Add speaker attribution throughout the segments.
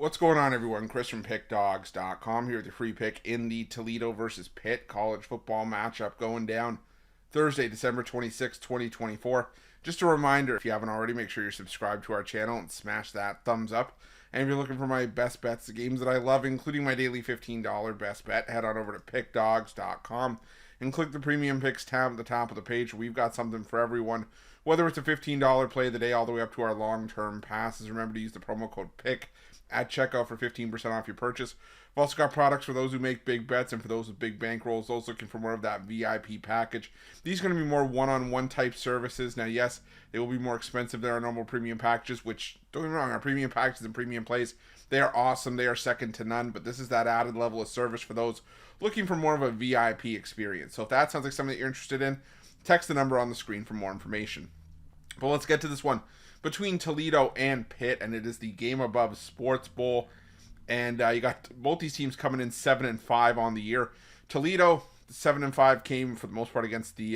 Speaker 1: What's going on, everyone? Chris from Pickdawgz.com here with your free pick in the Toledo versus Pitt college football matchup going down Thursday, December 26, 2024. Just a reminder, if you haven't already, make sure you're subscribed to our channel and smash that thumbs up. And if you're looking for my best bets, the games that I love, including my daily $15 best bet, head on over to Pickdawgz.com and click the Premium Picks tab at the top of the page. We've got something for everyone, whether it's a $15 play of the day all the way up to our long-term passes. Remember to use the promo code PICK at checkout for 15% off your purchase. We've also got products for those who make big bets and for those with big bankrolls, those looking for more of that VIP package. These are going to be more one-on-one type services. Now, yes, they will be more expensive than our normal premium packages, which, don't get me wrong, our premium packages and premium plays, they are awesome. They are second to none, but this is that added level of service for those looking for more of a VIP experience. So if that sounds like something that you're interested in, text the number on the screen for more information. But let's get to this one between Toledo and Pitt, and it is the GameAbove Sports Bowl. And you got both these teams coming in 7-5 on the year. Toledo 7-5 came for the most part against the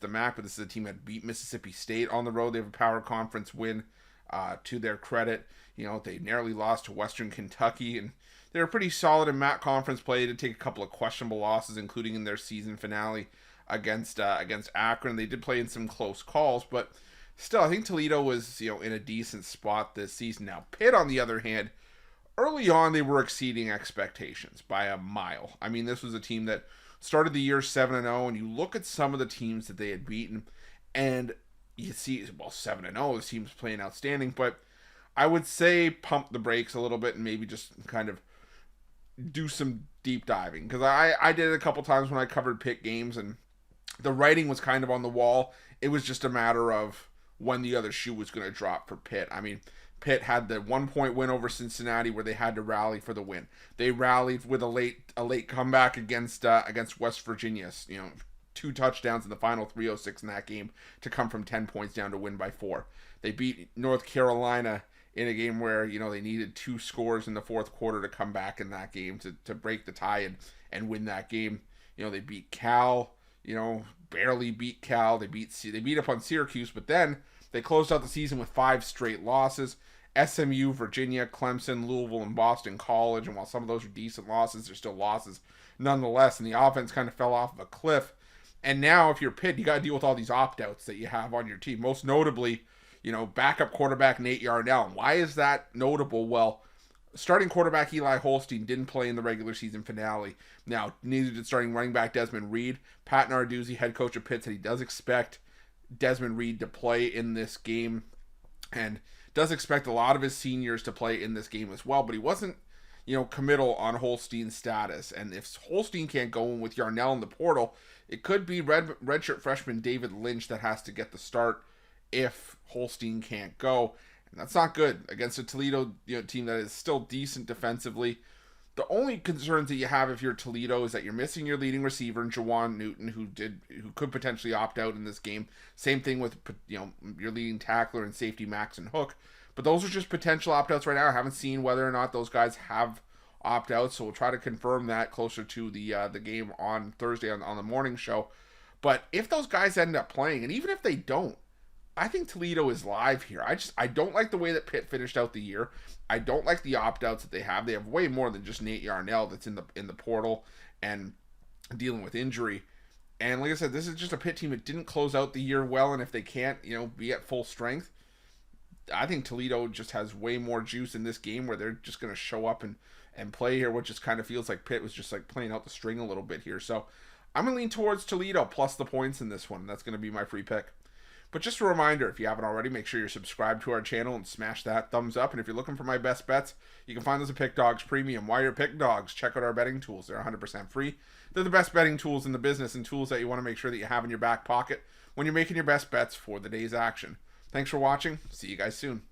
Speaker 1: MAC, but this is a team that beat Mississippi State on the road. They have a power conference win to their credit. You know, they narrowly lost to Western Kentucky, and they were pretty solid in MAC conference play. They did take a couple of questionable losses, including in their season finale against Akron. They did play in some close calls, but still, I think Toledo was, in a decent spot this season. Now, Pitt, on the other hand, early on, they were exceeding expectations by a mile. I mean, this was a team that started the year 7-0, and you look at some of the teams that they had beaten, and you see, well, 7-0, this team's playing outstanding, but I would say pump the brakes a little bit and maybe just kind of do some deep diving. Because I did it a couple times when I covered Pitt games, and the writing was kind of on the wall. It was just a matter of when the other shoe was going to drop for Pitt. I mean, Pitt had the 1-point win over Cincinnati where they had to rally for the win. They rallied with a late comeback against West Virginia. 2 touchdowns in the final 3:06 in that game to come from 10 points down to win by 4. They beat North Carolina in a game where, they needed 2 scores in the fourth quarter to come back in that game to break the tie and win that game. They beat Cal, barely beat Cal. They beat up on Syracuse, but then they closed out the season with 5 straight losses. SMU, Virginia, Clemson, Louisville, and Boston College. And while some of those are decent losses, they're still losses nonetheless. And the offense kind of fell off of a cliff. And now, if you're Pitt, you got to deal with all these opt-outs that you have on your team. Most notably, backup quarterback Nate Yarnell. And why is that notable? Well, starting quarterback Eli Holstein didn't play in the regular season finale. Now, neither did starting running back Desmond Reed. Pat Narduzzi, head coach of Pitt, said he does expect Desmond Reed to play in this game and does expect a lot of his seniors to play in this game as well, but he wasn't, committal on Holstein's status. And if Holstein can't go in with Yarnell in the portal, it could be redshirt freshman David Lynch that has to get the start if Holstein can't go. And that's not good against a Toledo team that is still decent defensively. The only concerns that you have if you're Toledo is that you're missing your leading receiver in Jawan Newton, who could potentially opt out in this game. Same thing with your leading tackler and safety Max and Hook. But those are just potential opt-outs right now. I haven't seen whether or not those guys have opt-outs, so we'll try to confirm that closer to the game on Thursday on the morning show. But if those guys end up playing, and even if they don't, I think Toledo is live here. I don't like the way that Pitt finished out the year. I don't like the opt-outs that they have. They have way more than just Nate Yarnell that's in the portal and dealing with injury. And like I said, this is just a Pitt team that didn't close out the year well, and if they can't, be at full strength, I think Toledo just has way more juice in this game where they're just going to show up and play here, which just kind of feels like Pitt was just like playing out the string a little bit here. So I'm going to lean towards Toledo plus the points in this one. That's going to be my free pick. But just a reminder, if you haven't already, make sure you're subscribed to our channel and smash that thumbs up. And if you're looking for my best bets, you can find those at Pickdawgz Premium. While you're Pickdawgz, check out our betting tools. They're 100% free. They're the best betting tools in the business and tools that you want to make sure that you have in your back pocket when you're making your best bets for the day's action. Thanks for watching. See you guys soon.